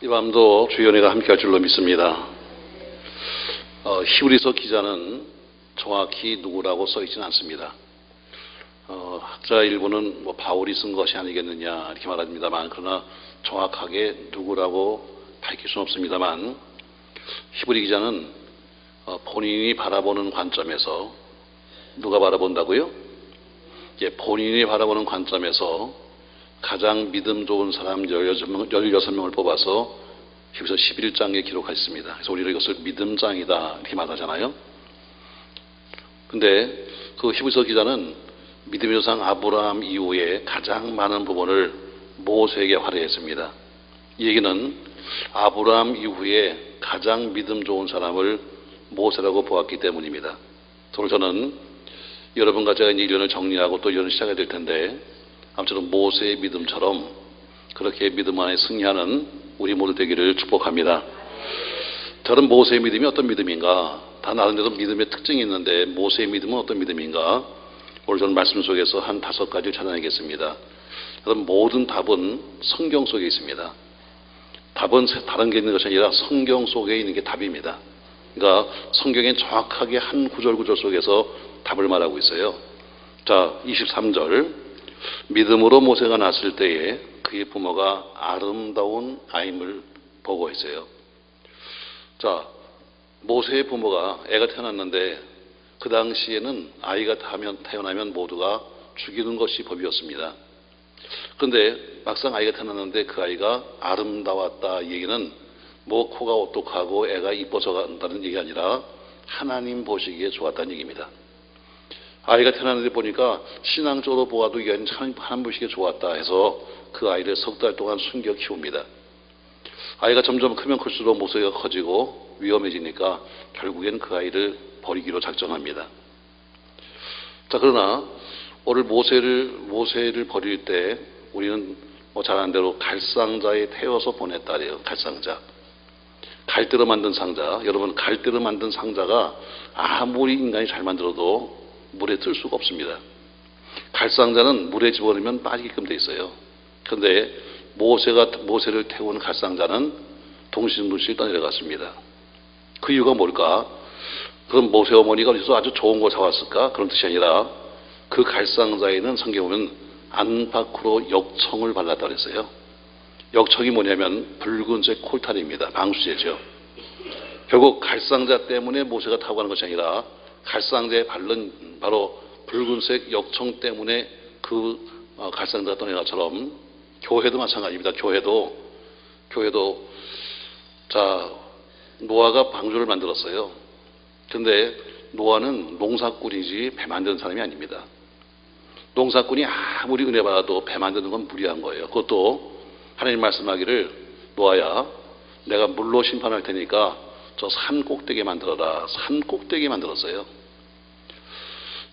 이 밤도 주의 은혜가 함께할 줄로 믿습니다. 히브리서 기자는 정확히 누구라고 써있지는 않습니다. 학자 일부는 바울이 쓴 것이 아니겠느냐 이렇게 말합니다만, 그러나 정확하게 누구라고 밝힐 수는 없습니다만, 히브리 기자는 본인이 바라보는 관점에서, 누가 바라본다고요? 본인이 바라보는 관점에서 가장 믿음 좋은 사람 16명을 뽑아서 히브리서 11장에 기록했습니다. 그래서 우리는 이것을 믿음장이다 이렇게 말하잖아요. 근데 그 히브리서 기자는 믿음의 조상 아브라함 이후에 가장 많은 부분을 모세에게 할애했습니다. 이 얘기는 아브라함 이후에 가장 믿음 좋은 사람을 모세라고 보았기 때문입니다. 오늘 저는 여러분과 제가 이제 1년을 정리하고 또 1년을 시작해야 될 텐데, 아무쪼록 모세의 믿음처럼 그렇게 믿음 안에 승리하는 우리 모두 되기를 축복합니다. 저는 모세의 믿음이 어떤 믿음인가? 다 나름대로 믿음의 특징이 있는데 모세의 믿음은 어떤 믿음인가? 오늘 저는 말씀 속에서 한 5가지를 찾아내겠습니다. 그럼 모든 답은 성경 속에 있습니다. 답은 다른 게 있는 것이 아니라 성경 속에 있는 게 답입니다. 그러니까 성경엔 정확하게 한 구절 속에서 답을 말하고 있어요. 자, 23절. 믿음으로 모세가 낳았을 때에 그의 부모가 아름다운 아임을 보고했어요. 자, 모세의 부모가 애가 태어났는데 그 당시에는 아이가 태어나면 모두가 죽이는 것이 법이었습니다. 그런데 막상 아이가 태어났는데 그 아이가 아름다웠다, 이 얘기는 뭐 코가 오똑하고 애가 이뻐서 간다는 얘기가 아니라 하나님 보시기에 좋았다는 얘기입니다. 아이가 태어났는데 보니까 신앙적으로 보아도 이게 하나님 보시기에 좋았다 해서 그 아이를 3달 동안 숨겨 키웁니다. 아이가 점점 크면 클수록 모세가 커지고 위험해지니까 결국엔 그 아이를 버리기로 작정합니다. 자, 그러나 오늘 모세를 버릴 때 우리는 잘 아는 대로 갈상자에 태워서 보냈다 그래요. 갈상자. 갈대로 만든 상자. 여러분, 갈대로 만든 상자가 아무리 인간이 잘 만들어도 물에 뜰 수가 없습니다. 갈상자는 물에 집어넣으면 빠지게끔 돼 있어요. 그런데 모세를 태우는 갈상자는 동실동실 떠내려갔습니다. 그 이유가 뭘까? 그럼 모세 어머니가 어디서 아주 좋은 걸 사왔을까? 그런 뜻이 아니라 그 갈상자에는 성경에 보면 안팎으로 역청을 발랐다 그랬어요. 역청이 뭐냐면 붉은색 콜탈입니다. 방수제죠. 결국 갈상자 때문에 모세가 타고 가는 것이 아니라 갈상자에 바른 바로 붉은색 역청 때문에 그 갈상자가 떠나는 것처럼 교회도 마찬가지입니다. 교회도 자, 노아가 방주를 만들었어요. 그런데 노아는 농사꾼이지 배 만드는 사람이 아닙니다. 농사꾼이 아무리 은혜 받아도 배 만드는 건 무리한 거예요. 그것도 하나님 말씀하기를 노아야, 내가 물로 심판할 테니까 저 산 꼭대기에 만들어라. 산 꼭대기에 만들었어요.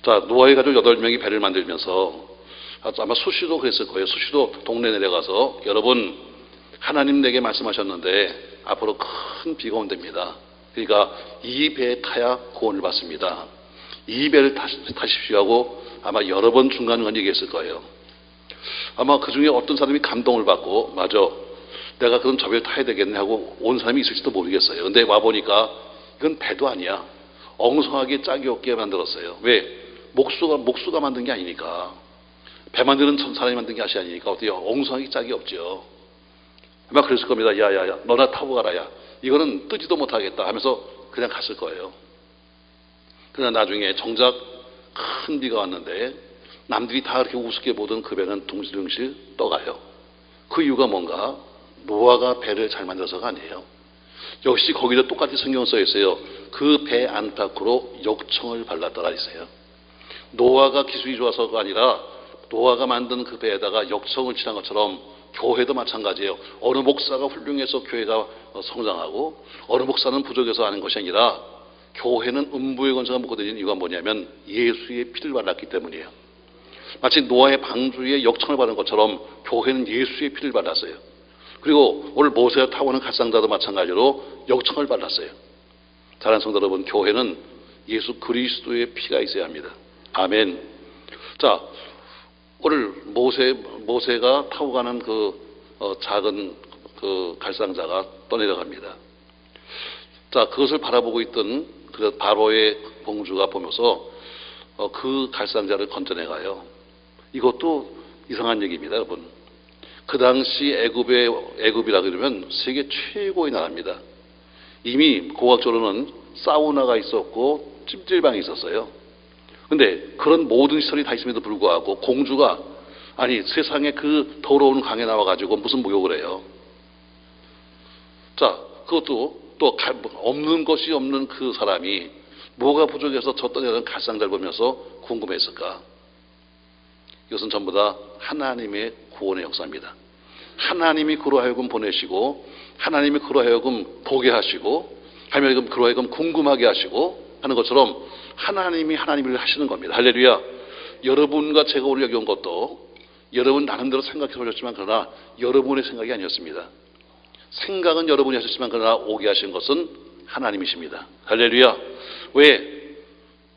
자, 노아의 가족 8명이 배를 만들면서 아마 수시도 그랬을 거예요. 수시도 동네 내려가서 여러분, 하나님 내게 말씀하셨는데 앞으로 큰 비가 온답니다. 그러니까 이 배에 타야 구원을 받습니다. 이 배를 타십시오 하고 아마 여러 번 중간중간 얘기했을 거예요. 아마 그 중에 어떤 사람이 감동을 받고 맞아, 내가 그럼 저 배를 타야 되겠네 하고 온 사람이 있을지도 모르겠어요. 근데 와보니까 이건 배도 아니야. 엉성하게 짝이 없게 만들었어요. 왜? 목수가 만든 게 아니니까. 배 만드는 사람이 만든 게 아니니까 어때요? 엉성하게 짝이 없죠. 아마 그랬을 겁니다. 야야야, 너나 타고 가라. 야, 이거는 뜨지도 못하겠다 하면서 그냥 갔을 거예요. 그러나 나중에 정작 큰 비가 왔는데 남들이 다 그렇게 우습게 보던 그 배는 둥실둥실 떠가요. 그 이유가 뭔가? 노아가 배를 잘 만들어서가 아니에요. 역시 거기도 똑같이 성경 써 있어요. 그 배 안팎으로 역청을 발랐더라 있어요. 노아가 기술이 좋아서가 아니라 노아가 만든 그 배에다가 역청을 칠한 것처럼 교회도 마찬가지예요. 어느 목사가 훌륭해서 교회가 성장하고 어느 목사는 부족해서 하는 것이 아니라 교회는 음부의 권세가 묶어드리는 이유가 뭐냐면 예수의 피를 발랐기 때문이에요. 마치 노아의 방주에 역청을 받은 것처럼 교회는 예수의 피를 발랐어요. 그리고 오늘 모세가 타고 오는 갈상자도 마찬가지로 역청을 발랐어요. 사랑하는 성도 여러분, 교회는 예수 그리스도의 피가 있어야 합니다. 아멘. 자, 오늘 모세가 타고 가는 그 작은 그 갈상자가 떠내려갑니다. 자, 그것을 바라보고 있던 그 바로의 공주가 보면서 그 갈상자를 건져내가요. 이것도 이상한 얘기입니다, 여러분. 그 당시 애굽이라 그러면 세계 최고의 나라입니다. 이미 고각적으로는 사우나가 있었고 찜질방이 있었어요. 근데 그런 모든 시설이 다 있음에도 불구하고 공주가 아니 세상에 그 더러운 강에 나와가지고 무슨 목욕을 해요. 자, 그것도 또 없는 것이 없는 그 사람이 뭐가 부족해서 저 떠내려는 갈상자를 보면서 궁금했을까? 이것은 전부 다 하나님의 구원의 역사입니다. 하나님이 그로 하여금 보내시고 하나님이 그로 하여금 보게 하시고 하나님이 그로 하여금 궁금하게 하시고 하는 것처럼 하나님이 하나님을 하시는 겁니다. 할렐루야. 여러분과 제가 오늘 여기 온 것도 여러분 나름대로 생각해서 오셨지만 그러나 여러분의 생각이 아니었습니다. 생각은 여러분이 하셨지만 그러나 오게 하신 것은 하나님이십니다. 할렐루야. 왜?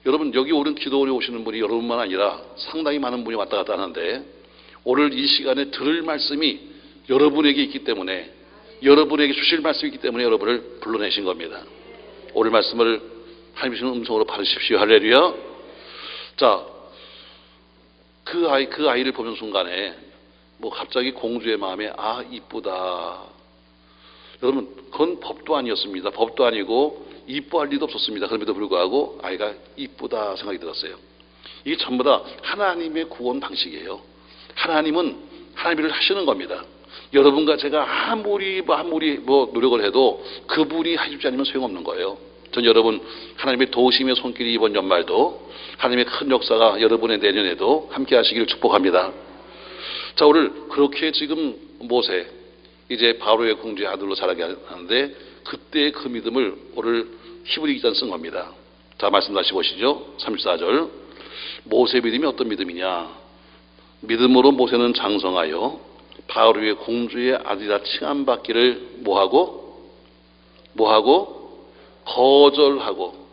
여러분 여기 오는 기도원에 오시는 분이 여러분만 아니라 상당히 많은 분이 왔다 갔다 하는데 오늘 이 시간에 들을 말씀이 여러분에게 있기 때문에 여러분에게 주실 말씀이 있기 때문에 여러분을 불러내신 겁니다. 오늘 말씀을 하나님 주시는 음성으로 받으십시오. 할렐루야. 자, 그 아이를 보는 순간에 뭐 갑자기 공주의 마음에 아 이쁘다. 여러분 그건 법도 아니었습니다. 법도 아니고 이뻐할 리도 없었습니다. 그럼에도 불구하고 아이가 이쁘다 생각이 들었어요. 이게 전부 다 하나님의 구원 방식이에요. 하나님은 하나님을 하시는 겁니다. 여러분과 제가 아무리 노력을 해도 그분이 해주지 않으면 소용없는 거예요. 전 여러분 하나님의 도우심의 손길이 이번 연말도 하나님의 큰 역사가 여러분의 내년에도 함께 하시기를 축복합니다. 자, 오늘 그렇게 지금 모세 이제 바로의 공주의 아들로 자라게 하는데 그때의 그 믿음을 오늘 히브리 기자는 쓴 겁니다. 자, 말씀 다시 보시죠. 34절. 모세의 믿음이 어떤 믿음이냐? 믿음으로 모세는 장성하여 바로의 공주의 아들이라 칭함받기를 뭐하고 거절하고.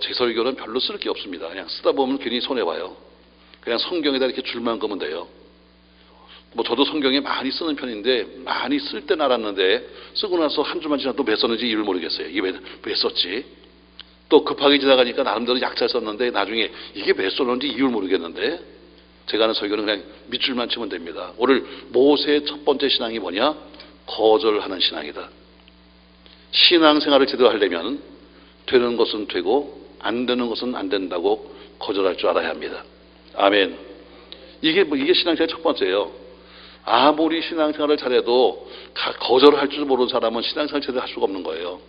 제 설교는 별로 쓸 게 없습니다. 그냥 쓰다 보면 괜히 손해봐요. 그냥 성경에다 이렇게 줄만 끄면 돼요. 저도 성경에 많이 쓰는 편인데 많이 쓸 땐 알았는데 쓰고 나서 한 주만 지나도 왜 썼는지 이유를 모르겠어요. 이게 왜 썼지? 또 급하게 지나가니까 나름대로 약잘 썼는데 나중에 이게 왜 썼는지 이유를 모르겠는데 제가 하는 설교는 그냥 밑줄만 치면 됩니다. 오늘 모세의 첫 번째 신앙이 뭐냐? 거절하는 신앙이다. 신앙생활을 제대로 하려면 되는 것은 되고 안 되는 것은 안 된다고 거절할 줄 알아야 합니다. 아멘. 이게 신앙생활의 첫 번째예요. 아무리 신앙생활을 잘해도 거절할 줄 모르는 사람은 신앙생활을 제대로 할 수가 없는 거예요.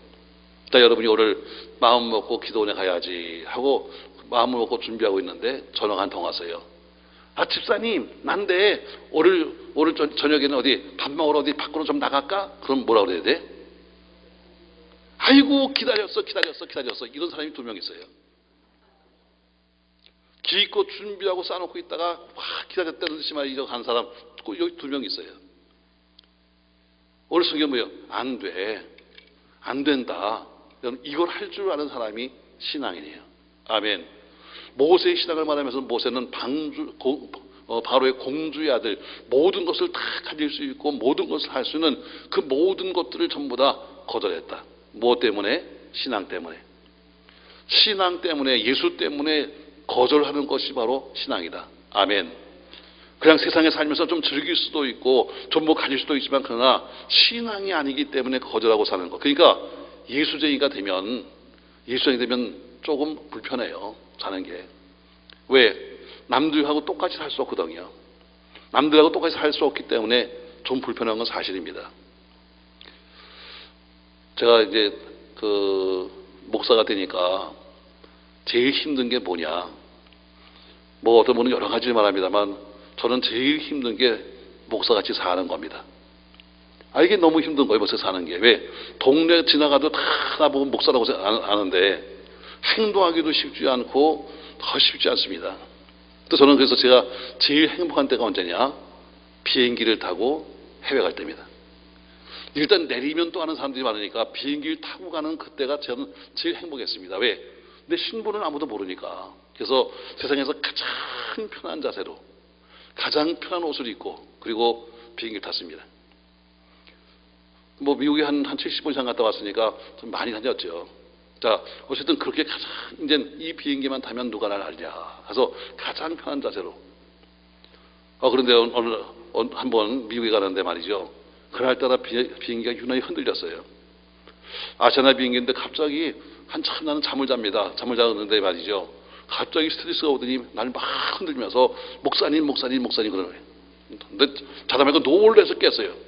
자, 여러분이 오늘 마음 먹고 기도원에 가야지 하고 마음을 먹고 준비하고 있는데 전화가 한 통 왔어요. 아, 집사님, 난데 오늘 저녁에는 어디 밥 먹으러 어디 밖으로 좀 나갈까? 그럼 뭐라 그래야 돼? 아이고 기다렸어. 이런 사람이 2명 있어요. 기껏 준비하고 싸놓고 있다가 확 기다렸다는 듯이 말이죠. 간 사람 여기 2명 있어요. 오늘 성경 뭐예요? 안 돼. 안 된다. 이걸 할 줄 아는 사람이 신앙인이에요. 아멘. 모세의 신앙을 말하면서 모세는 바로의 공주의 아들, 모든 것을 다 가질 수 있고 모든 것을 할 수 있는 그 모든 것들을 전부 다 거절했다. 무엇 때문에? 신앙 때문에. 신앙 때문에, 예수 때문에 거절하는 것이 바로 신앙이다. 아멘. 그냥 세상에 살면서 좀 즐길 수도 있고 좀 가질 수도 있지만 그러나 신앙이 아니기 때문에 거절하고 사는 것. 그러니까 예수쟁이가 되면 조금 불편해요. 사는 게. 왜? 남들하고 똑같이 살 수 없거든요. 남들하고 똑같이 살 수 없기 때문에 좀 불편한 건 사실입니다. 제가 이제 목사가 되니까 제일 힘든 게 뭐냐? 어떤 분은 여러 가지를 말합니다만 저는 제일 힘든 게 목사같이 사는 겁니다. 이게 너무 힘든 거예요. 목사 사는 게. 왜? 동네 지나가도 다 나보고 목사라고 아는데 행동하기도 쉽지 않고 더 쉽지 않습니다. 또 저는 그래서 제가 제일 행복한 때가 언제냐? 비행기를 타고 해외 갈 때입니다. 일단 내리면 또 하는 사람들이 많으니까 비행기를 타고 가는 그때가 저는 제일 행복했습니다. 왜? 내 신분은 아무도 모르니까. 그래서 세상에서 가장 편한 자세로 가장 편한 옷을 입고 그리고 비행기를 탔습니다. 뭐 미국에 한 70번 이상 갔다 왔으니까 좀 많이 다녔죠. 자, 어쨌든 그렇게 가장 이제 이 비행기만 타면 누가 날 알냐. 그래서 가장 편한 자세로. 그런데 한번 미국에 가는데 말이죠. 그날따라 비행기가 유난히 흔들렸어요. 아시아나 비행기인데 갑자기 한참 나는 잠을 잡니다. 잠을 자는데 말이죠. 갑자기 스트레스가 오더니 날 막 흔들면서 목사님 그러는 거예요. 근데 자다 말고 놀래서 깼어요.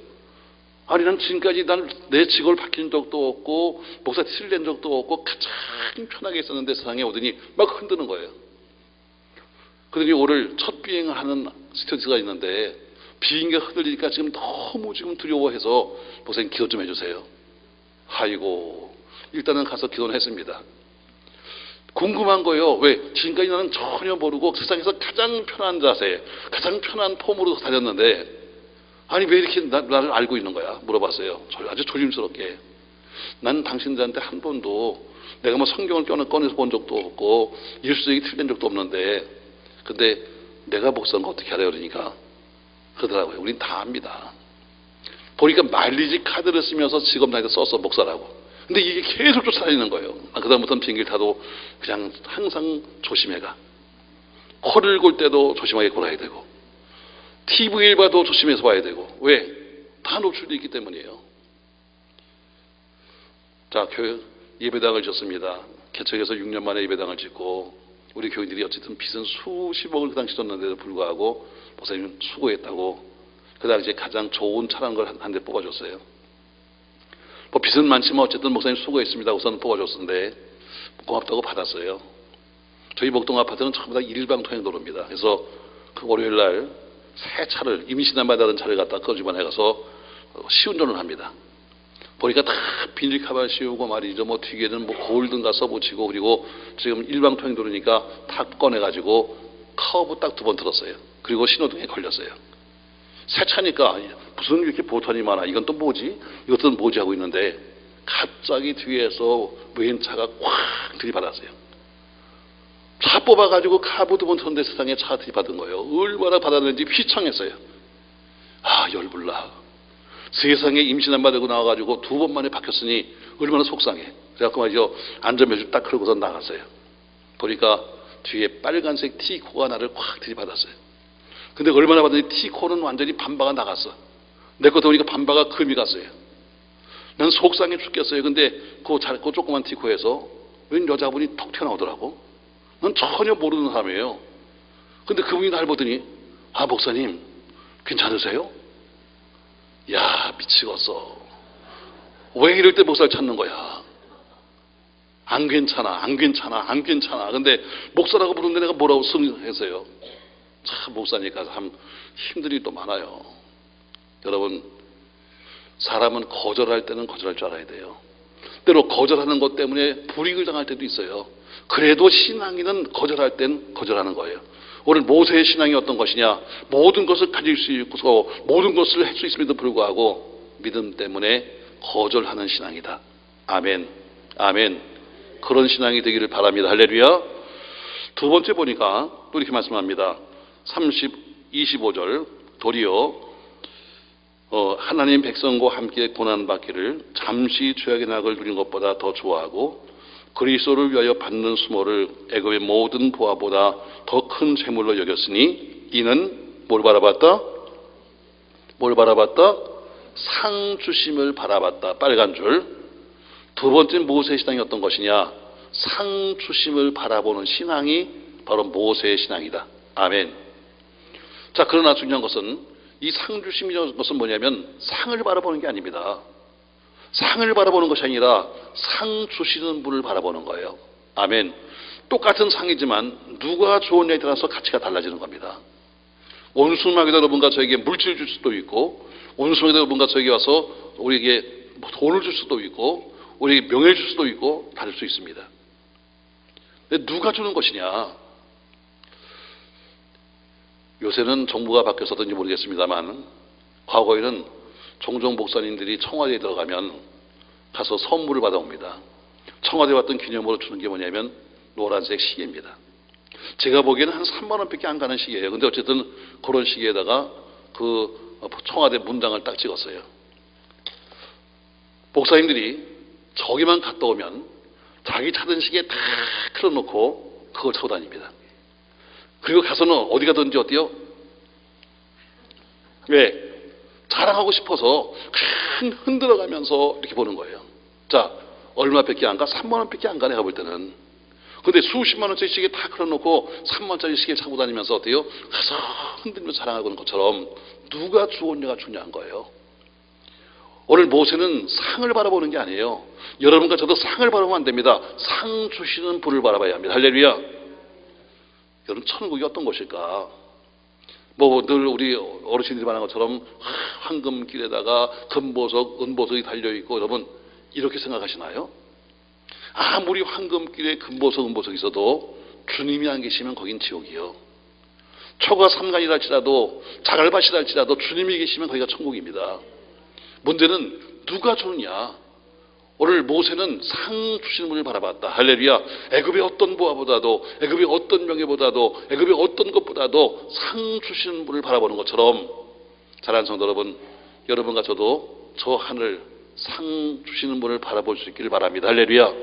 아니 난 지금까지 내 직업을 바뀐 적도 없고 목사 티를 낸 적도 없고 가장 편하게 있었는데 세상에 오더니 막 흔드는 거예요. 그러더니 오늘 첫 비행을 하는 스튜어디스가 있는데 비행기가 흔들리니까 지금 너무 두려워해서 목사님 기도 좀 해주세요. 아이고 일단은 가서 기도는 했습니다. 궁금한 거예요. 왜? 지금까지 나는 전혀 모르고 세상에서 가장 편한 자세, 가장 편한 폼으로 다녔는데 아니 왜 이렇게 나를 알고 있는 거야? 물어봤어요. 아주 조심스럽게. 난 당신들한테 한 번도 내가 뭐 성경을 꺼내서 본 적도 없고 예수적이 틀린 적도 없는데 근데 내가 목사인 거 어떻게 알아요? 그러니까 그러더라고요. 우린 다 압니다. 보니까 마일리지 카드를 쓰면서 직업 나이도 써서 목사라고. 근데 이게 계속 쫓아다니는 거예요. 그다음부터는 비행기를 타도 그냥 항상 조심해가. 코를 골 때도 조심하게 골아야 되고 TV를 봐도 조심해서 봐야 되고. 왜? 다 노출되어 있기 때문이에요. 자, 교회 예배당을 짓습니다. 개척해서 6년 만에 예배당을 짓고 우리 교인들이 어쨌든 빚은 수십억을 그 당시 졌는데도 불구하고 목사님 수고했다고 그 당시에 가장 좋은 차라는 걸 한 대 뽑아줬어요. 뭐 빚은 많지만 어쨌든 목사님 수고했습니다. 우선 뽑아줬는데 고맙다고 받았어요. 저희 목동 아파트는 전부 다 일방통행도로입니다. 그래서 그 월요일 날 새 차를 임신한마다는 차를 갖다 그 집안에 가서 시운전을 합니다. 보니까 다 비닐 카바 씌우고 말이죠. 뭐 뒤에는 뭐 골든가 써붙이고 그리고 지금 일방통행도로니까 다 꺼내가지고 커브 딱 2번 들었어요. 그리고 신호등에 걸렸어요. 새 차니까 무슨 이렇게 보탄이 많아. 이건 또 뭐지? 이것도 뭐지? 하고 있는데 갑자기 뒤에서 왼차가 꽉 들이받았어요. 차 뽑아가지고 카브 2번 쳤는데 세상에 차 들이받은 거예요. 얼마나 받았는지 휘청했어요. 열불나. 세상에 임신 안 받고 나와가지고 2번 만에 바뀌었으니 얼마나 속상해. 그래갖고 말이죠. 안전벨트 딱 걸고서 나갔어요. 보니까 뒤에 빨간색 T코가 나를 꽉 들이받았어요. 근데 얼마나 받았더니 T코는 완전히 반바가 나갔어. 내 것도 보니까 반바가 금이 갔어요. 난 속상해 죽겠어요. 근데 그 조그만 T코에서 웬 여자분이 톡 튀어나오더라고. 난 전혀 모르는 사람이에요. 근데 그분이 날 보더니 목사님 괜찮으세요? 야 미치겠어. 왜 이럴 때 목사를 찾는 거야? 안 괜찮아. 근데 목사라고 부르는데 내가 뭐라고 승했어요. 참 목사니까 참 힘든 일이 또 많아요. 여러분 사람은 거절할 때는 거절할 줄 알아야 돼요. 때로 거절하는 것 때문에 불이익을 당할 때도 있어요. 그래도 신앙인은 거절할 땐 거절하는 거예요. 오늘 모세의 신앙이 어떤 것이냐? 모든 것을 가질 수 있고 모든 것을 할 수 있음에도 불구하고 믿음 때문에 거절하는 신앙이다. 아멘. 그런 신앙이 되기를 바랍니다. 할렐루야. 2번째 보니까 또 이렇게 말씀합니다. 25절 도리어 하나님 백성과 함께 고난받기를 잠시 죄악의 낙을 누린 것보다 더 좋아하고 그리스도를 위하여 받는 수모를 애굽의 모든 보화보다 더 큰 재물로 여겼으니 이는 뭘 바라봤다? 상 주심을 바라봤다. 빨간 줄. 2번째 모세의 신앙이 어떤 것이냐? 상 주심을 바라보는 신앙이 바로 모세의 신앙이다. 아멘. 자, 그러나 중요한 것은 이 상 주심이라는 것은 뭐냐면 상을 바라보는 게 아닙니다. 상을 바라보는 것이 아니라 상 주시는 분을 바라보는 거예요. 아멘. 똑같은 상이지만 누가 좋으냐에 따라서 가치가 달라지는 겁니다. 원수마귀도 여러분과 저에게 물질을 줄 수도 있고 원수마귀도 여러분과 저에게 와서 우리에게 돈을 줄 수도 있고 우리에게 명예를 줄 수도 있고 다를 수 있습니다. 근데 누가 주는 것이냐? 요새는 정부가 바뀌어서든지 모르겠습니다만 과거에는 종종 목사님들이 청와대에 들어가면 가서 선물을 받아옵니다. 청와대에 왔던 기념으로 주는 게 뭐냐면 노란색 시계입니다. 제가 보기에는 한 3만 원밖에 안 가는 시계예요. 근데 어쨌든 그런 시계에다가 그 청와대 문장을 딱 찍었어요. 목사님들이 저기만 갔다 오면 자기 차던 시계에 다 틀어놓고 그걸 차고 다닙니다. 그리고 가서는 어디 가든지 어때요? 왜? 자랑하고 싶어서 흔들어가면서 이렇게 보는 거예요. 자, 얼마밖에 안 가? 3만 원밖에 안 가, 내가 볼 때는. 근데 수십만 원짜리 시계 다 걸어놓고 3만 원짜리 시계 차고 다니면서 어때요? 가서 흔들면서 자랑하고 있는 것처럼 누가 주었냐가 중요한 거예요. 오늘 모세는 상을 바라보는 게 아니에요. 여러분과 저도 상을 바라보면 안 됩니다. 상 주시는 분을 바라봐야 합니다. 할렐루야. 여러분, 천국이 어떤 곳일까? 뭐 늘 우리 어르신들이 말하는 것처럼 황금길에다가 금보석, 은보석이 달려있고, 여러분 이렇게 생각하시나요? 아무리 황금길에 금보석, 은보석이 있어도 주님이 안 계시면 거긴 지옥이요. 초가 삼간이라 할지라도 자갈밭이라 할지라도 주님이 계시면 거기가 천국입니다. 문제는 누가 주느냐. 오늘 모세는 상 주시는 분을 바라봤다. 할렐루야. 애굽의 어떤 보화보다도, 애굽의 어떤 명예보다도, 애굽의 어떤 것보다도 상 주시는 분을 바라보는 것처럼, 사랑하는 성도 여러분, 여러분과 저도 저 하늘 상 주시는 분을 바라볼 수 있기를 바랍니다. 할렐루야.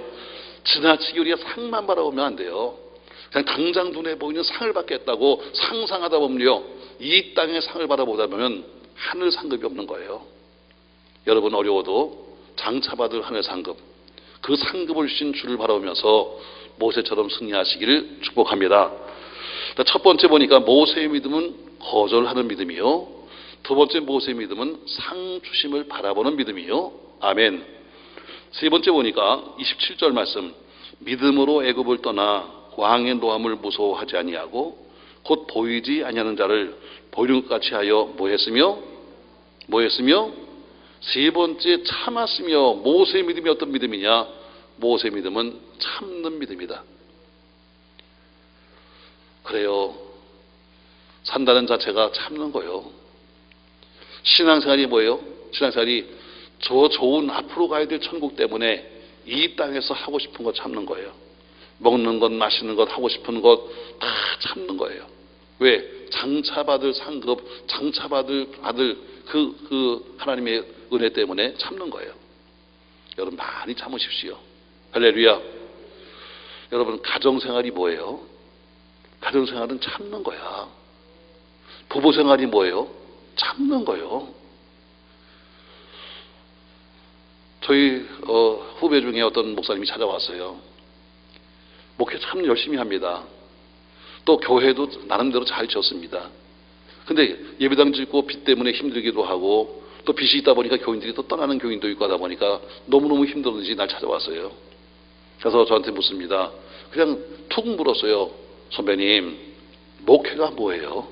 지나치게 우리가 상만 바라보면 안 돼요. 그냥 당장 눈에 보이는 상을 받겠다고 상상하다 보면요, 이 땅의 상을 바라보다 보면 하늘 상급이 없는 거예요. 여러분, 어려워도 장차받을 하늘 상급, 그 상급을 주신 주를 바라보면서 모세처럼 승리하시기를 축복합니다. 첫 번째 보니까 모세의 믿음은 거절하는 믿음이요, 두 번째 모세의 믿음은 상 주심을 바라보는 믿음이요. 아멘. 세 번째 보니까 27절 말씀, 믿음으로 애굽을 떠나 왕의 노함을 무서워하지 아니하고 곧 보이지 아니하는 자를 보이는 것 같이 하여 뭐했으며 세 번째 참았으며. 모세의 믿음이 어떤 믿음이냐? 모세의 믿음은 참는 믿음이다. 그래요. 산다는 자체가 참는 거예요. 신앙생활이 뭐예요? 신앙생활이 저 좋은 앞으로 가야 될 천국 때문에 이 땅에서 하고 싶은 거 참는 거예요. 먹는 것, 마시는 것, 하고 싶은 것 다 참는 거예요. 왜? 장차받을 상급, 장차받을 그 하나님의 은혜 때문에 참는 거예요. 여러분, 많이 참으십시오. 할렐루야. 여러분, 가정생활이 뭐예요? 가정생활은 참는 거야. 부부생활이 뭐예요? 참는 거예요. 저희 후배 중에 어떤 목사님이 찾아왔어요. 목회 참 열심히 합니다. 또 교회도 나름대로 잘 지었습니다. 근데 예배당 짓고 빚 때문에 힘들기도 하고, 또 빚이 있다 보니까 교인들이 또 떠나는 교인도 있고 하다 보니까 너무너무 힘들었는지 날 찾아왔어요. 그래서 저한테 묻습니다. 그냥 툭 물었어요. 선배님, 목회가 뭐예요?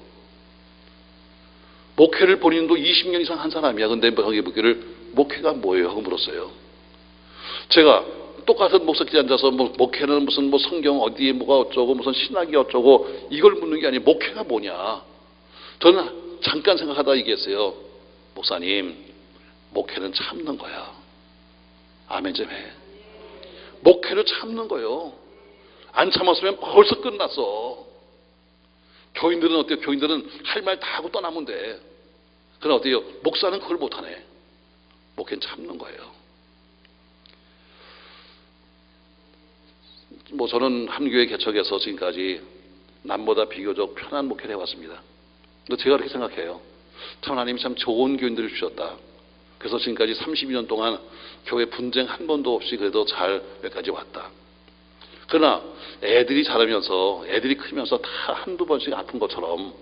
목회를 본인도 20년 이상 한 사람이야. 근데 목회가 뭐예요? 하고 물었어요. 제가 똑같은 목석기에 앉아서 목회는 무슨 성경 어디에 뭐가 어쩌고 무슨 신학이 어쩌고 이걸 묻는 게 아니에요. 목회가 뭐냐? 저는 잠깐 생각하다 얘기했어요. 목사님, 목회는 참는 거야. 아멘 좀 해. 목회를 참는 거예요. 안 참았으면 벌써 끝났어. 교인들은 어때요? 교인들은 할 말 다 하고 떠나면 돼. 그러나 어때요? 목사는 그걸 못하네. 목회는 참는 거예요. 저는 한 교회 개척해서 지금까지 남보다 비교적 편한 목회를 해왔습니다. 근데 제가 그렇게 생각해요. 참 하나님이 참 좋은 교인들을 주셨다. 그래서 지금까지 32년 동안 교회 분쟁 한 번도 없이 그래도 잘 여기까지 왔다. 그러나 애들이 자라면서, 애들이 크면서 다 한두 번씩 아픈 것처럼,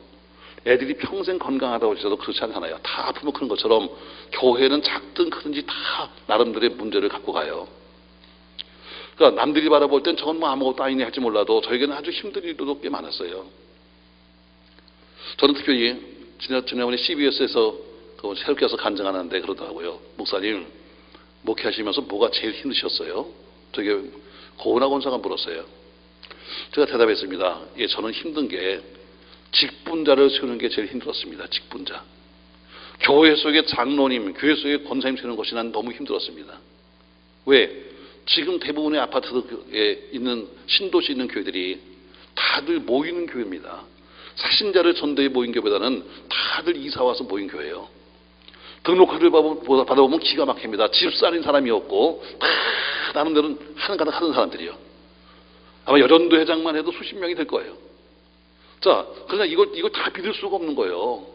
애들이 평생 건강하다고 해도 그렇지 않잖아요. 다 아프면 그런 것처럼 교회는 작든 크든지 다 나름대로의 문제를 갖고 가요. 그러니까 남들이 바라볼 땐 저건 아무것도 아니네 할지 몰라도 저에게는 아주 힘든 일도 꽤 많았어요. 저는 특별히 지난번에 CBS에서 새롭게 와서 간증하는데 그러더라고요. 목사님, 목회하시면서 뭐가 제일 힘드셨어요? 저게 고은하 권사가 물었어요. 제가 대답했습니다. 예, 저는 힘든 게 직분자를 세우는 게 제일 힘들었습니다. 직분자. 교회 속에 장로님, 교회 속에 권사님 세우는 것이 난 너무 힘들었습니다. 왜? 지금 대부분의 아파트에 있는 신도시 있는 교회들이 다들 모이는 교회입니다. 사신자를 전도해 모인 교회보다는 다들 이사 와서 모인 교회예요. 등록료를 받아보면 기가 막힙니다. 집사인 사람이었고 다 나름대로 하는 가닥 하는 사람들이요. 아마 여전도 회장만 해도 수십 명이 될 거예요. 자, 그러나 이걸 다 믿을 수가 없는 거예요.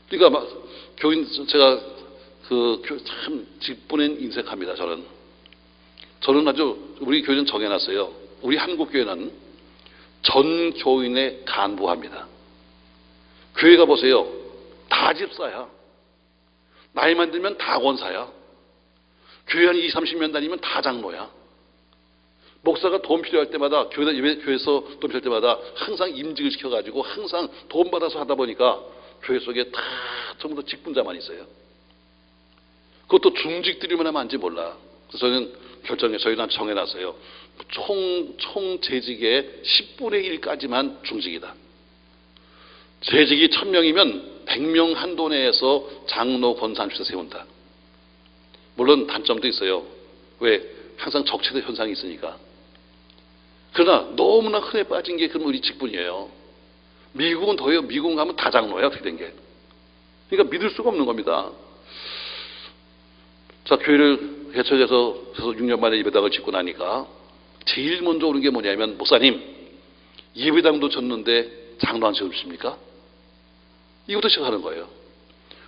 그러니까 막 교인 제가 참 직분엔 인색합니다. 저는 아주 우리 교회는 정해놨어요. 우리 한국 교회는 전 교인의 간부합니다. 교회 가보세요. 다 집사야. 나이만 들면 다 권사야. 교회 한 20, 30년 다니면 다 장로야. 목사가 돈 필요할 때마다 교회에서 돈 필요할 때마다 항상 임직을 시켜가지고 항상 돈 받아서 하다 보니까 교회 속에 다 전부 다 직분자만 있어요. 그것도 중직들이만 하면 안지 몰라. 그래서 저희는 정해놨어요. 총 재직의 10분의 1까지만 중직이다. 재직이 1000명이면 100명 한도 내에서 장로 권사님께서 세운다. 물론 단점도 있어요. 왜? 항상 적체대 현상이 있으니까. 그러나 너무나 흔해 빠진 게 그럼 우리 직분이에요. 미국은 더해요. 미국 가면 다 장로야. 어떻게 된 게. 그러니까 믿을 수가 없는 겁니다. 자, 교회를 개척해서 6년 만에 예배당을 짓고 나니까 제일 먼저 오는 게 뭐냐면, 목사님, 예배당도 졌는데 장로 안 세우십니까? 이것부터 시작하는 거예요.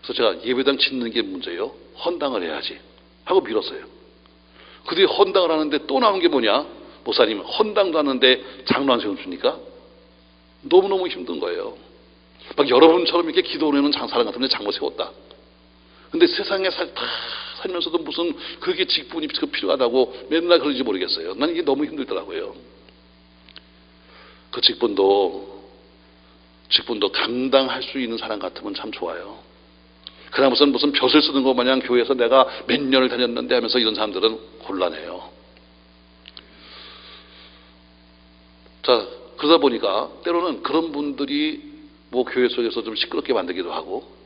그래서 제가 예배당 짓는 게 문제예요. 헌당을 해야지 하고 밀었어요. 그 뒤에 헌당을 하는데 또 나온 게 뭐냐? 목사님, 헌당도 하는데 장로 안 세우십니까? 너무너무 힘든 거예요. 막 여러분처럼 이렇게 기도하는 사람 같은데 장로 세웠다. 근데 세상에 다 살면서도 무슨 그렇게 직분이 필요하다고 맨날 그러는지 모르겠어요. 난 이게 너무 힘들더라고요. 그 직분도 감당할 수 있는 사람 같으면 참 좋아요. 그러나 무슨 벼슬 쓰는 것 마냥 교회에서 내가 몇 년을 다녔는데 하면서 이런 사람들은 곤란해요. 자, 그러다 보니까 때로는 그런 분들이 뭐 교회 속에서 좀 시끄럽게 만들기도 하고,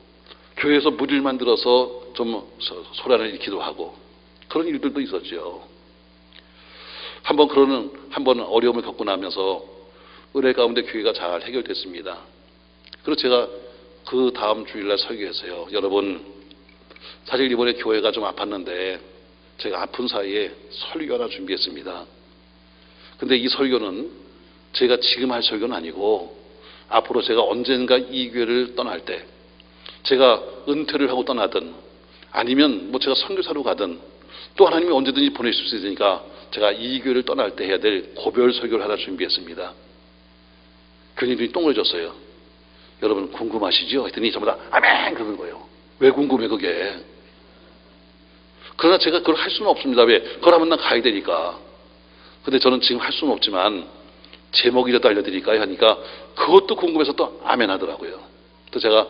교회에서 무리를 만들어서 좀 소란을 일으키기도 하고, 그런 일들도 있었죠. 한번 어려움을 겪고 나면서 은혜 가운데 교회가 잘 해결됐습니다. 그래서 제가 그 다음 주일날 설교했어요. 여러분, 사실 이번에 교회가 좀 아팠는데 제가 아픈 사이에 설교 하나 준비했습니다. 근데 이 설교는 제가 지금 할 설교는 아니고, 앞으로 제가 언젠가 이 교회를 떠날 때, 제가 은퇴를 하고 떠나든 아니면 뭐 제가 선교사로 가든 또 하나님이 언제든지 보내실 수 있으니까 제가 이 교회를 떠날 때 해야 될 고별 설교를 하나 준비했습니다. 교인들이 똥을 줬어요. 여러분 궁금하시죠? 했더니 전부 다 아멘 그러는 거예요. 왜 궁금해 그게? 그러나 제가 그걸 할 수는 없습니다. 왜? 그걸 하면 난 가야 되니까. 근데 저는 지금 할 수는 없지만 제목이라도 알려드릴까요? 하니까 그것도 궁금해서 또 아멘 하더라고요. 또 제가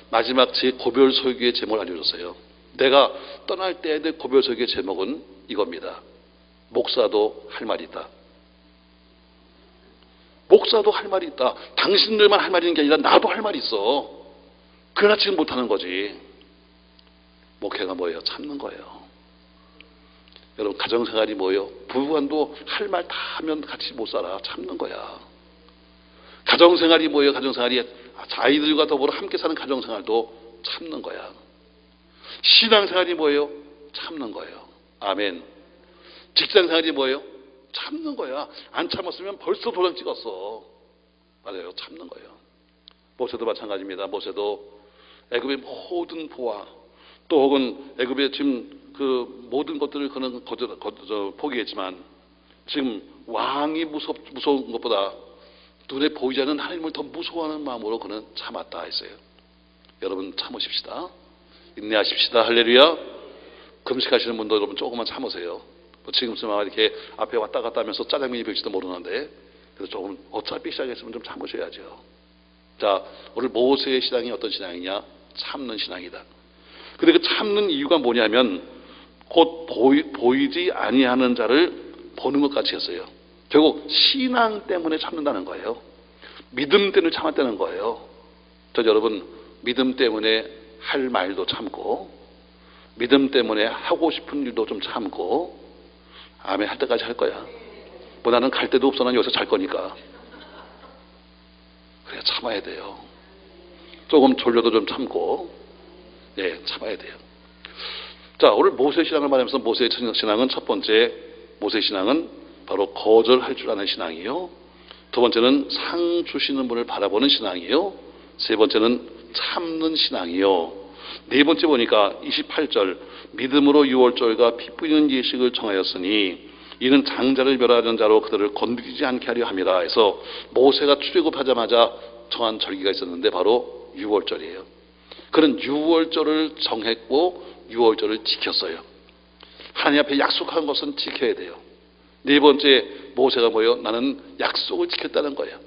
마지막 제 고별 설교의 제목을 알려줬어요. 내가 떠날 때에 될 고별 설교의 제목은 이겁니다. 목사도 할 말이 있다. 목사도 할 말이 있다. 당신들만 할 말이 있는 게 아니라 나도 할 말이 있어. 그러나 지금 못하는 거지. 목회가 뭐예요? 참는 거예요. 여러분, 가정생활이 뭐예요? 부부간도 할 말 다 하면 같이 못 살아. 참는 거야. 가정생활이 뭐예요? 가정생활이 아이들과 더불어 함께 사는 가정생활도 참는 거야. 신앙생활이 뭐예요? 참는 거예요. 아멘. 직장생활이 뭐예요? 참는 거야. 안 참았으면 벌써 도장 찍었어. 맞아요. 참는 거예요. 모세도 마찬가지입니다. 모세도 애굽의 모든 보화, 또 혹은 애굽의 지금 그 모든 것들을 그는 포기했지만 지금 왕이 무서운 것보다 눈에 보이지 않는 하나님을 더 무서워하는 마음으로 그는 참았다 했어요. 여러분 참으십시다. 인내하십시다. 할렐루야. 금식하시는 분도 여러분 조금만 참으세요. 지금쯤 이렇게 앞에 왔다 갔다 하면서 짜장면이 별지도 모르는데, 그래서 조금 어차피 시작했으면 좀 참으셔야죠. 자, 오늘 모세의 신앙이 어떤 신앙이냐? 참는 신앙이다. 근데 그 참는 이유가 뭐냐면 곧 보이지 아니하는 자를 보는 것 같이 했어요. 결국 신앙 때문에 참는다는 거예요. 믿음 때문에 참았다는 거예요. 저 여러분, 믿음 때문에 할 말도 참고, 믿음 때문에 하고 싶은 일도 좀 참고, 아멘 할 때까지 할 거야. 뭐 나는 갈 데도 없어. 난 여기서 잘 거니까. 그래 참아야 돼요. 조금 졸려도 좀 참고. 네, 참아야 돼요. 자, 오늘 모세 신앙을 말하면서 모세 신앙은 첫 번째, 모세 신앙은 바로 거절할 줄 아는 신앙이요. 두 번째는 상 주시는 분을 바라보는 신앙이요. 세 번째는 참는 신앙이요. 네 번째 보니까 28절, 믿음으로 유월절과 피 뿌리는 예식을 정하였으니 이는 장자를 멸하는 자로 그들을 건드리지 않게 하려 함이라 해서 모세가 출애굽하자마자 정한 절기가 있었는데 바로 유월절이에요. 그는 유월절을 정했고 유월절을 지켰어요. 하나님 앞에 약속한 것은 지켜야 돼요. 네 번째 모세가 뭐예요? 나는 약속을 지켰다는 거예요.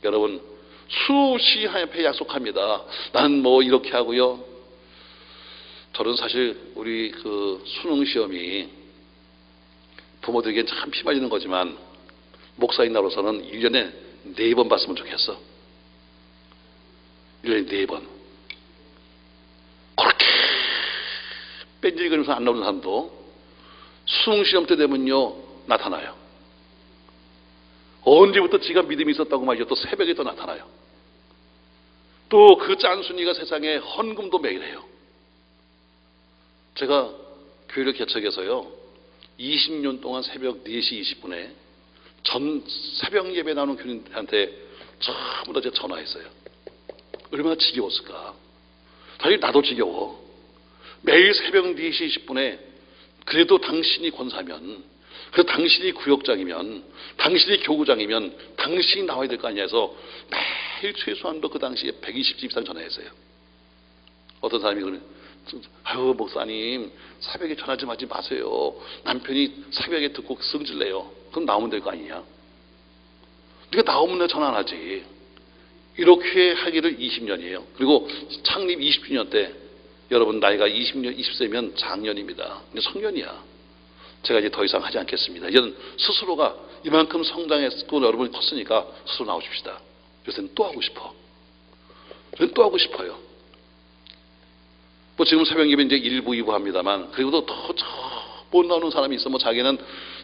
여러분 수시 하나님 앞에 약속합니다. 나는 뭐 이렇게 하고요. 저는 사실 우리 그 수능 시험이 부모들에게 참 피말리는 거지만 목사인 나로서는 1년에 4번 봤으면 좋겠어. 1년에 4번. 그렇게 뺀질거리면서 안 나오는 사람도 수능 시험 때 되면요 나타나요. 언제부터 지가 믿음이 있었다고 말이죠. 또 새벽에 또 나타나요. 또 그 짠순이가 세상에 헌금도 매일 해요. 제가 교회를 개척해서요 20년 동안 새벽 4시 20분에 전 새벽 예배 나오는 교인한테 전부 다 제가 전화했어요. 얼마나 지겨웠을까. 사실 나도 지겨워. 매일 새벽 4시 20분에 그래도 당신이 권사면, 그래서 당신이 구역장이면, 당신이 교구장이면 당신이 나와야 될 거 아니냐 해서 매일 최소한도 그 당시에 120집 이상 전화했어요. 어떤 사람이 그러면 아유 목사님 새벽에 전화 좀 하지 마세요. 남편이 새벽에 듣고 성질내요. 그럼 나오면 될 거 아니냐. 네가 나오면 내가 전화 안 하지. 이렇게 하기를 20년이에요. 그리고 창립 20주년 때 여러분 나이가 20년, 20세면 장년입니다. 이제 성년이야. 제가 이제 더 이상 하지 않겠습니다. 이제는 스스로가 이만큼 성장했고 여러분이 컸으니까 스스로 나오십시다. 요새는 또 하고 싶어. 저는 또 하고 싶어요. 뭐 지금 새벽 예배 이제 1부, 2부 합니다만 그리고도 더 못 나오는 사람이 있어. 뭐 자기는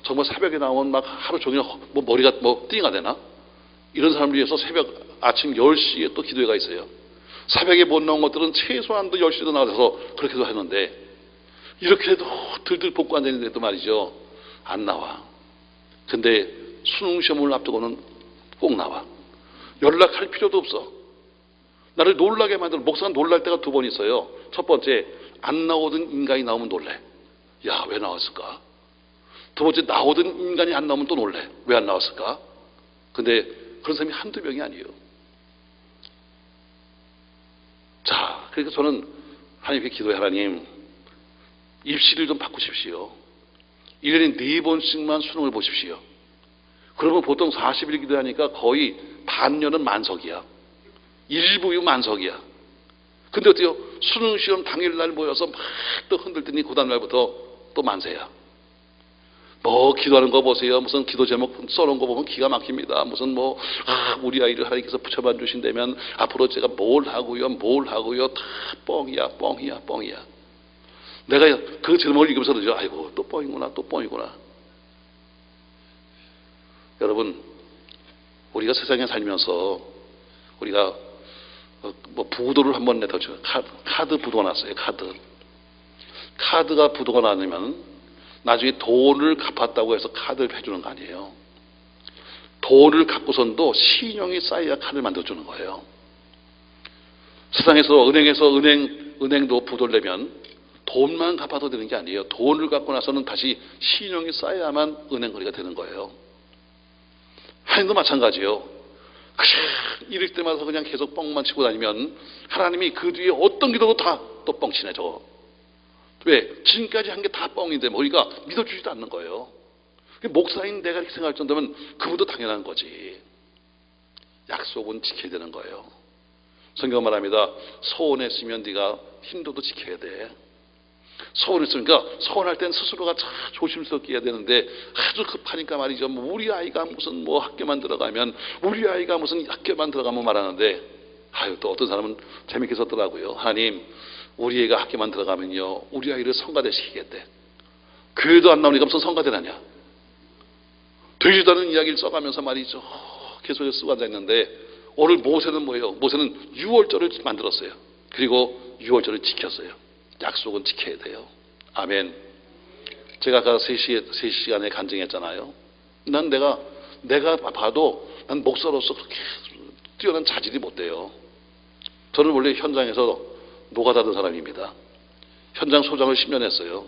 정말 새벽에 나오면 막 하루 종일 뭐 머리가 뭐 띵가 되나? 이런 사람을 위해서 새벽 아침 10시에 또 기도회가 있어요. 새벽에 못 나온 것들은 최소한도 10시도 나와서 그렇게도 하는데 이렇게 해도 들들 볶고 앉아있는데도 말이죠. 안 나와. 근데 수능 시험을 앞두고는 꼭 나와. 연락할 필요도 없어. 나를 놀라게 만들어. 목사가 놀랄 때가 2번 있어요. 첫 번째, 안 나오던 인간이 나오면 놀래. 야, 왜 나왔을까? 두 번째, 나오던 인간이 안 나오면 또 놀래. 왜 안 나왔을까? 근데 그런 사람이 한두 명이 아니에요. 자, 그러니까 저는 하나님께 기도해. 하나님, 입시를 좀 바꾸십시오. 1년에 4번씩만 수능을 보십시오. 그러면 보통 40일 기도하니까 거의 반년은 만석이야. 1부유 만석이야. 근데 어때요? 수능 시험 당일날 모여서 막 또 흔들더니 그 다음날부터 또 만세야. 뭐 기도하는 거 보세요. 무슨 기도 제목 써놓은 거 보면 기가 막힙니다. 무슨 뭐 우리 아이를 하나님께서 붙여만 주신다면 앞으로 제가 뭘 하고요 다 뻥이야. 내가 그 제목을 읽으면서 그러죠. 아이고 또 뻥이구나. 여러분 우리가 세상에 살면서 우리가 뭐 부도를 한번 내다죠. 카드 부도가 났어요. 카드가 부도가 나면 나중에 돈을 갚았다고 해서 카드를 해주는 거 아니에요. 돈을 갖고선도 신용이 쌓여야 카드를 만들어주는 거예요. 세상에서 은행도 부도를 내면 돈만 갚아도 되는 게 아니에요. 돈을 갖고 나서는 다시 신용이 쌓여야만 은행 거래가 되는 거예요. 하나님도 마찬가지예요. 이럴 때마다 그냥 계속 뻥만 치고 다니면 하나님이 그 뒤에 어떤 기도도 다 또 뻥치네 저거. 왜? 지금까지 한 게 다 뻥인데 우리가 믿어주지도 않는 거예요. 목사인 내가 이렇게 생각할 정도면 그분도 당연한 거지. 약속은 지켜야 되는 거예요. 성경 말합니다. 서원했으면 네가 힘도도 지켜야 돼. 서운했으니까 서운할 땐 스스로가 참 조심스럽게 해야 되는데 아주 급하니까 말이죠. 뭐 우리 아이가 무슨 뭐 학교만 들어가면 말하는데 아유 또 어떤 사람은 재밌게 썼더라고요. 하나님 우리 애가 학교만 들어가면요 우리 아이를 성가대 시키겠대. 교회도 안 나오니까 무슨 성가대라냐. 되지도 않은 이야기를 써가면서 말이죠. 계속 쓰고 앉아있는데 오늘 모세는 뭐예요? 모세는 유월절을 만들었어요. 그리고 유월절을 지켰어요. 약속은 지켜야 돼요. 아멘. 제가 아까 3시간에 간증했잖아요. 난 내가 봐도 난 목사로서 그렇게 뛰어난 자질이 못 돼요. 저는 원래 현장에서 노가다던 사람입니다. 현장 소장을 10년 했어요.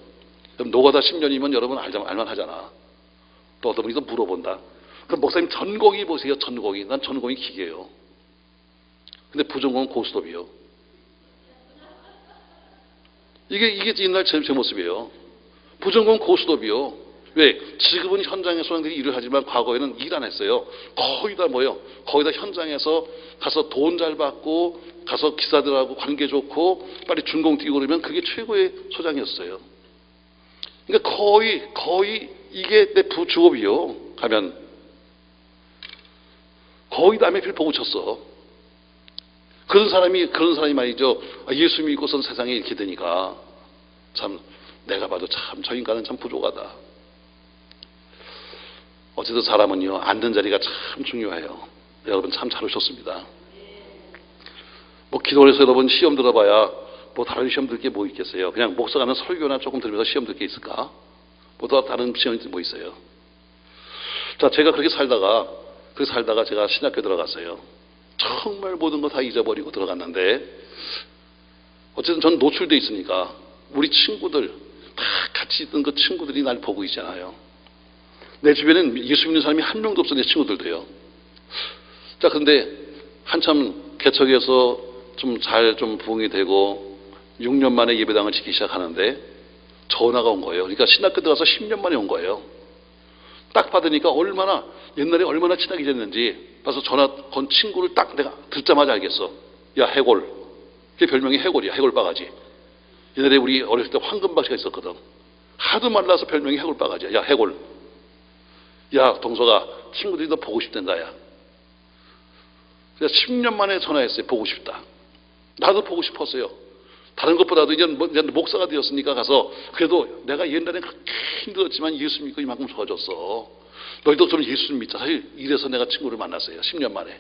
그럼 노가다 10년이면 여러분 알만하잖아. 또 어떤 분이 또 물어본다. 그럼 목사님 전공이 보세요. 전공이. 난 전공이 기계예요. 근데 부전공은 고스톱이요. 이게 옛날 제 모습이에요. 부전공은 고스톱이요. 왜? 지금은 현장의 소장들이 일을 하지만 과거에는 일 안 했어요. 거의 다 뭐예요? 거의 다 현장에서 가서 돈 잘 받고 가서 기사들하고 관계 좋고 빨리 준공 뛰고 그러면 그게 최고의 소장이었어요. 그러니까 거의 이게 내 부주업이요. 가면 거의 남의 필 보고 쳤어. 그런 사람이 말이죠. 예수 믿고선 세상에 이렇게 되니까 참 내가 봐도 참 저 인간은 참 부족하다. 어쨌든 사람은요, 앉는 자리가 참 중요해요. 여러분 참 잘 오셨습니다. 뭐 기도를 해서 여러분 시험 들어봐야 뭐 다른 시험 들 게 뭐 있겠어요. 그냥 목사가 하는 설교나 조금 들으면서 시험 들 게 있을까? 뭐 더 다른 시험이 뭐 있어요. 자, 제가 그렇게 살다가 제가 신학교 들어갔어요. 정말 모든 거 다 잊어버리고 들어갔는데 어쨌든 전 노출돼 있으니까 우리 친구들 다 같이 있던 그 친구들이 날 보고 있잖아요. 내 주변엔 예수 믿는 사람이 한 명도 없어. 내 친구들도요. 자, 근데 한참 개척해서 좀 부흥이 되고 6년 만에 예배당을 지키기 시작하는데 전화가 온 거예요. 그러니까 신학교 들어가서 10년 만에 온 거예요. 딱 받으니까 옛날에 얼마나 친하게 지냈는지 봐서 전화 건 친구를 딱 내가 듣자마자 알겠어. 야, 해골. 그게 별명이 해골이야. 해골바가지. 옛날에 우리 어렸을 때 황금박씨가 있었거든. 하도 말라서 별명이 해골바가지야. 야, 해골. 야, 동서가 친구들이 너 보고 싶단다. 야. 그래서 10년 만에 전화했어요. 보고 싶다. 나도 보고 싶었어요. 다른 것보다도 이제 목사가 되었으니까 가서 그래도 내가 옛날에 그렇게 힘들었지만 예수 믿고 이만큼 좋아졌어. 너희도 좀 예수 믿자. 사실 이래서 내가 친구를 만났어요. 10년 만에.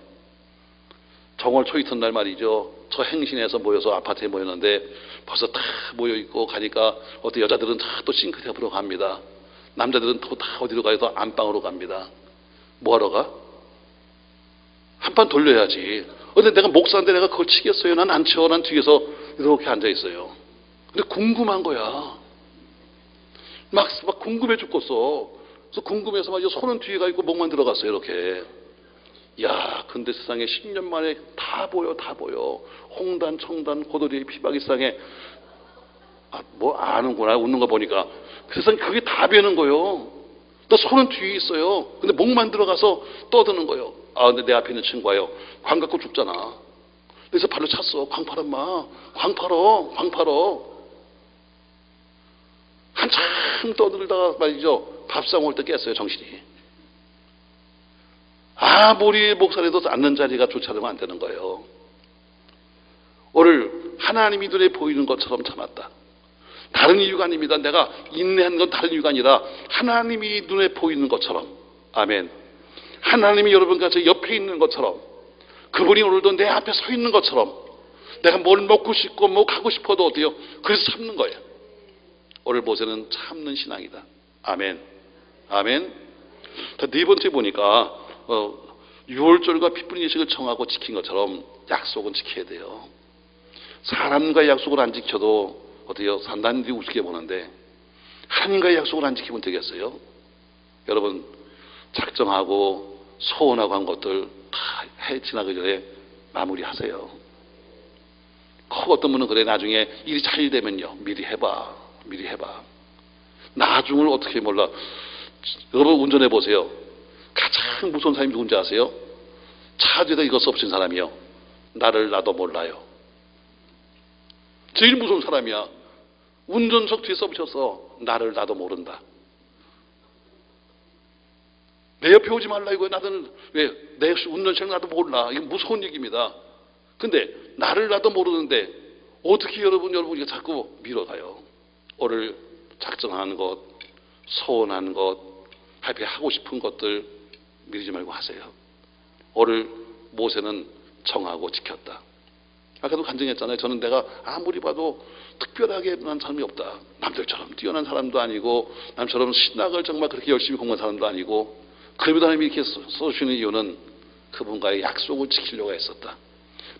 정월 초 이튿날 말이죠. 저 행신에서 모여서 아파트에 모였는데 벌써 다 모여있고 가니까 어떤 여자들은 다 또 싱크대 앞으로 갑니다. 남자들은 또 다 어디로 가요? 또 안방으로 갑니다. 뭐 하러 가? 한 판 돌려야지. 근데 내가 목사인데 내가 그걸 치겠어요? 난 안 쳐. 난 뒤에서 이렇게 앉아있어요. 근데 궁금한 거야. 막 궁금해 죽겠어. 그래서 궁금해서 막 손은 뒤에 가 있고 목만 들어갔어요. 이렇게. 야, 근데 세상에 10년 만에 다 보여. 홍단, 청단, 고도리의 피박이상에 뭐 아는구나. 웃는 거 보니까. 세상에 그게 다 배는 거예요. 나 손은 뒤에 있어요. 근데 목만 들어가서 떠드는 거예요. 근데 내 앞에 있는 친구가요. 광 갖고 죽잖아. 그래서 발로 찼어. 광 팔아, 마. 광 팔어. 한참 떠들다가 말이죠. 밥상 올 때 깼어요. 정신이. 아무리 목사라도 앉는 자리가 좋지 않으면 안 되는 거예요. 오늘 하나님이 눈에 보이는 것처럼 참았다. 다른 이유가 아닙니다. 내가 인내한 건 다른 이유가 아니라 하나님이 눈에 보이는 것처럼. 아멘. 하나님이 여러분과 제 옆에 있는 것처럼 그분이 오늘도 내 앞에 서 있는 것처럼 내가 뭘 먹고 싶고 뭐 가고 싶어도 어때요? 그래서 참는 거예요. 오늘 모세는 참는 신앙이다. 아멘. 네 번째 보니까 6월절과 핏불린 예식을 청하고 지킨 것처럼 약속은 지켜야 돼요. 사람과의 약속을 안 지켜도 어때요? 산단들이 우습게 보는데 하나님과의 약속을 안 지키면 되겠어요? 여러분 작정하고 소원하고 한 것들 다 해 지나기 전에 마무리하세요. 어떤 분은 그래 나중에 일이 잘 되면요 미리 해봐. 나중을 어떻게 몰라. 여러분 운전해 보세요. 가장 무서운 사람이 누군지 아세요? 차 뒤에다 이것 없인 사람이요. 나를 나도 몰라요. 제일 무서운 사람이야. 운전석 뒤에 써붙였어. 나를 나도 모른다. 내 옆에 오지 말라 이거야. 나는 왜 내 운전석 나도 몰라. 이게 무서운 얘기입니다. 근데 나를 나도 모르는데 어떻게 여러분이 자꾸 밀어가요. 오늘 작정하는 것, 소원하는 것, 하고 싶은 것들 미루지 말고 하세요. 오늘 모세는 청하고 지켰다. 아까도 간증했잖아요. 저는 내가 아무리 봐도 특별하게 난 사람이 없다. 남들처럼 뛰어난 사람도 아니고 남처럼 신학을 정말 그렇게 열심히 공부한 사람도 아니고, 그럼에도 하나님이 이렇게 써주시는 이유는 그분과의 약속을 지키려고 했었다.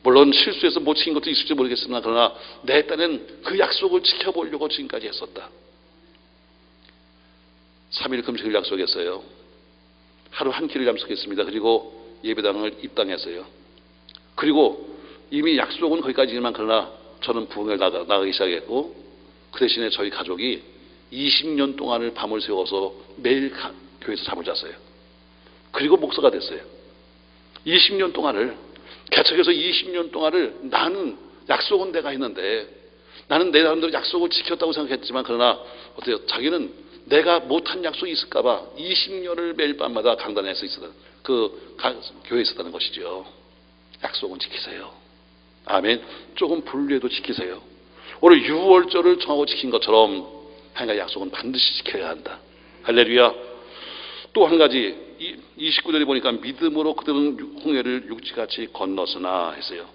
물론 실수해서 못 지킨 것도 있을지 모르겠으나 그러나 내 딴에는 그 약속을 지켜보려고 지금까지 했었다. 3일 금식을 약속했어요. 하루 한 끼를 약속했습니다. 그리고 예배당을 입당했어요. 그리고 이미 약속은 거기까지지만 그러나 저는 부흥을 나가기 시작했고, 그 대신에 저희 가족이 20년 동안을 밤을 새워서 매일 교회에서 잠을 잤어요. 그리고 목사가 됐어요. 20년 동안을 개척해서 20년 동안을 나는 약속은 내가 했는데 나는 내 나름대로 약속을 지켰다고 생각했지만 그러나 어때요? 자기는 내가 못한 약속이 있을까 봐 20년을 매일 밤마다 강단에서 있었던 교회에 있었다는 것이죠. 약속은 지키세요. 아멘. 조금 불리해도 지키세요. 오늘 6월절을 정하고 지킨 것처럼 하나님과 약속은 반드시 지켜야 한다. 할렐루야. 또 한 가지 29절에 보니까 믿음으로 그들은 홍해를 육지같이 건넜으나 했어요.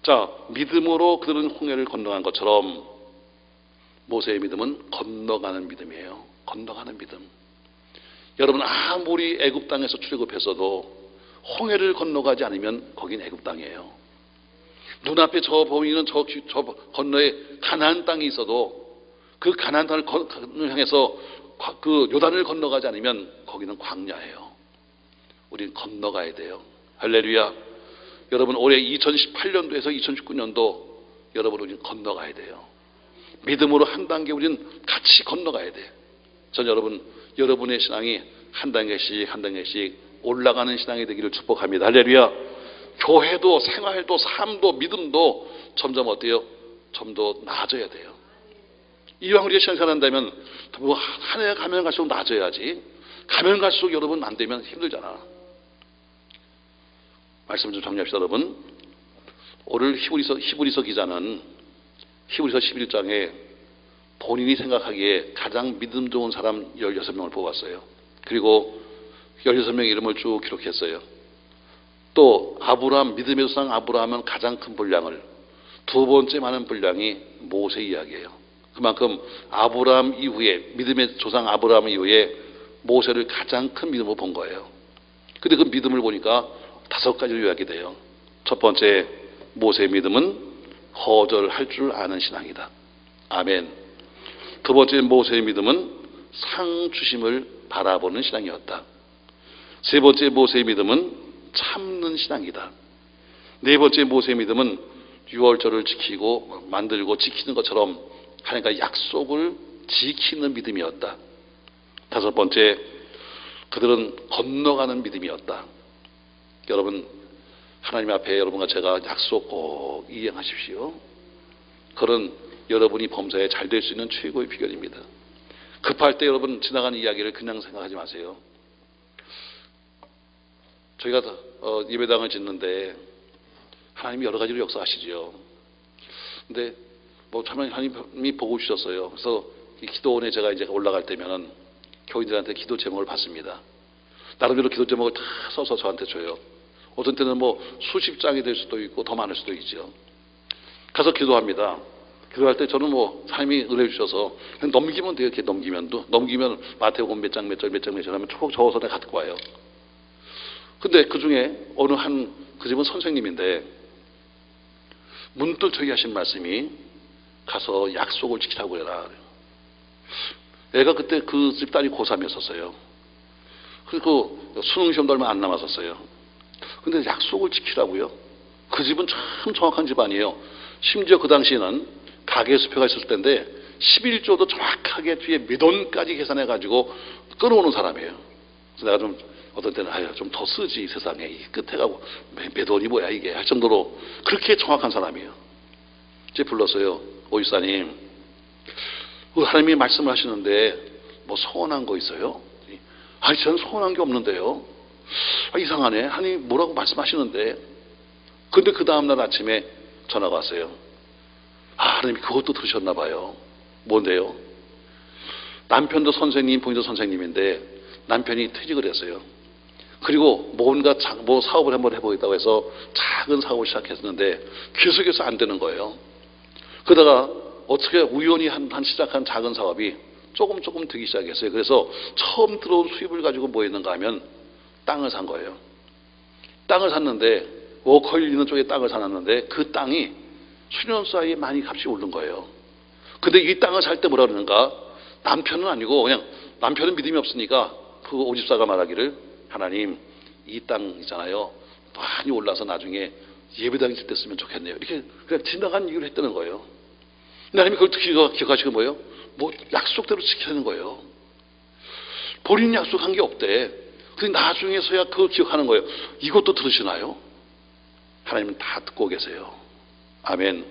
자, 믿음으로 그들은 홍해를 건너간 것처럼 모세의 믿음은 건너가는 믿음이에요. 건너가는 믿음. 여러분 아무리 애굽 땅에서 출애굽했어도 홍해를 건너가지 않으면 거긴 애굽 땅이에요. 눈앞에 저 보이는 저 건너에 가나안 땅이 있어도 그 가나안 땅을 향해서 그 요단을 건너가지 않으면 거기는 광야예요. 우리는 건너가야 돼요. 할렐루야. 여러분 올해 2018년도에서 2019년도 여러분 우리는 건너가야 돼요. 믿음으로 한 단계 우리는 같이 건너가야 돼. 전 여러분의 신앙이 한 단계씩 한 단계씩 올라가는 신앙이 되기를 축복합니다. 할렐루야. 교회도 생활도 삶도 믿음도 점점 어때요? 좀 더 나아져야 돼요. 이왕 우리가 신앙생활한다면 뭐 한 해 가면 갈수록 나아져야지. 가면 갈수록 여러분 안 되면 힘들잖아. 말씀 좀 정리합시다. 여러분 오늘 히브리서 기자는 히브리서 11장에 본인이 생각하기에 가장 믿음 좋은 사람 16명을 뽑았어요. 그리고 16명의 이름을 쭉 기록했어요. 또 아브라함, 믿음의 조상 아브라함은 가장 큰 분량을, 두 번째 많은 분량이 모세 이야기예요. 그만큼 아브라함 이후에, 믿음의 조상 아브라함 이후에 모세를 가장 큰 믿음으로 본 거예요. 근데 그 믿음을 보니까 5가지로 요약이 돼요. 첫 번째, 모세의 믿음은 거절할 줄 아는 신앙이다. 아멘. 두 번째, 모세의 믿음은 상 주심을 바라보는 신앙이었다. 세 번째, 모세의 믿음은 참는 신앙이다. 네 번째, 모세의 믿음은 6월절을 지키고 만들고 지키는 것처럼 하나님과 약속을 지키는 믿음이었다. 다섯 번째, 그들은 건너가는 믿음이었다. 여러분 하나님 앞에 여러분과 제가 약속 꼭 이행하십시오. 그런 여러분이 범사에 잘 될 수 있는 최고의 비결입니다. 급할 때 여러분 지나가는 이야기를 그냥 생각하지 마세요. 저희가 예배당을 짓는데 하나님이 여러 가지로 역사하시죠. 근데 뭐 하나님이 보고 주셨어요. 그래서 이 기도원에 제가 이제 올라갈 때면은 교인들한테 기도 제목을 받습니다. 나름대로 기도 제목을 다 써서 저한테 줘요. 어떤 때는 뭐 수십 장이 될 수도 있고 더 많을 수도 있죠. 가서 기도합니다. 기도할 때 저는 뭐 하나님이 은혜 주셔서 그냥 넘기면 돼요. 이렇게 넘기면 마태복음 몇 장 하면 쭉 적어서 내가 갖고 와요. 근데 그 중에 어느 그 집은 선생님인데 문득 저기 하신 말씀이 가서 약속을 지키라고 해라. 애가 그때 그 집 딸이 고3이었었어요. 그리고 수능 시험도 얼마 안 남았었어요. 근데 약속을 지키라고요? 그 집은 참 정확한 집안이에요. 심지어 그 당시에는 가계 수표가 있었을 때인데 11조도 정확하게 뒤에 몇 원까지 계산해가지고 끊어오는 사람이에요. 그래서 내가 좀 어떤 때는 좀 더 쓰지 세상에 이 끝에 가고 몇 원이 뭐야 이게 할 정도로 그렇게 정확한 사람이에요. 이제 불렀어요. 오집사님, 하나님이 말씀을 하시는데 뭐 서운한 거 있어요? 아니 저는 서운한 게 없는데요. 이상하네. 하나님 뭐라고 말씀하시는데. 근데 그 다음날 아침에 전화가 왔어요. 하나님이 그것도 들으셨나 봐요. 뭔데요? 남편도 선생님, 부인도 선생님인데 남편이 퇴직을 했어요. 그리고 뭔가 뭐 사업을 한번 해보겠다고 해서 작은 사업을 시작했는데 계속해서 안 되는 거예요. 그러다가 어떻게 우연히 시작한 작은 사업이 조금 되기 시작했어요. 그래서 처음 들어온 수입을 가지고 뭐 했는가 하면 땅을 산 거예요. 땅을 샀는데 워커힐 있는 쪽에 땅을 사놨는데 그 땅이 수년 사이에 많이 값이 오른 거예요. 근데 이 땅을 살 때 뭐라 그러는가? 남편은 아니고 그냥 남편은 믿음이 없으니까 그 오집사가 말하기를 하나님 이 땅 있잖아요. 많이 올라서 나중에 예배당 질 때 쓰면 좋겠네요. 이렇게 그냥 지나간 얘기를 했다는 거예요. 하나님이 그걸 기억하시고 뭐예요? 뭐 약속대로 지키는 거예요. 본인 약속한 게 없대. 근데 나중에서야 그걸 기억하는 거예요. 이것도 들으시나요? 하나님은 다 듣고 계세요. 아멘.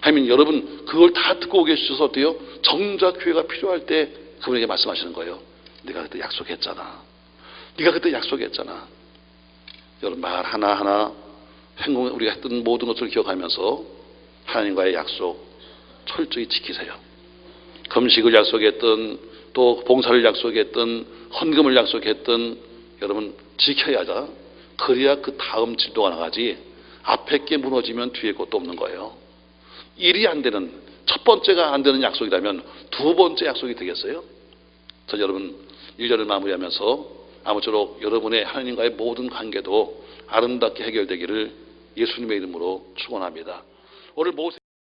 하나님 여러분 그걸 다 듣고 계셔서 어때요? 정작 교회가 필요할 때 그분에게 말씀하시는 거예요. 네가 그때 약속했잖아. 네가 그때 약속했잖아. 여러분 말 하나하나 우리가 했던 모든 것을 기억하면서 하나님과의 약속 철저히 지키세요. 금식을 약속했던 또 봉사를 약속했던 헌금을 약속했던 여러분 지켜야죠. 그래야 그 다음 진도가 나가지 앞에 게 무너지면 뒤에 것도 없는 거예요. 일이 안 되는 첫 번째가 안 되는 약속이라면 두 번째 약속이 되겠어요? 저 여러분 1년을 마무리하면서 아무쪼록 여러분의 하나님과의 모든 관계도 아름답게 해결되기를 예수님의 이름으로 축원합니다. 오늘 모세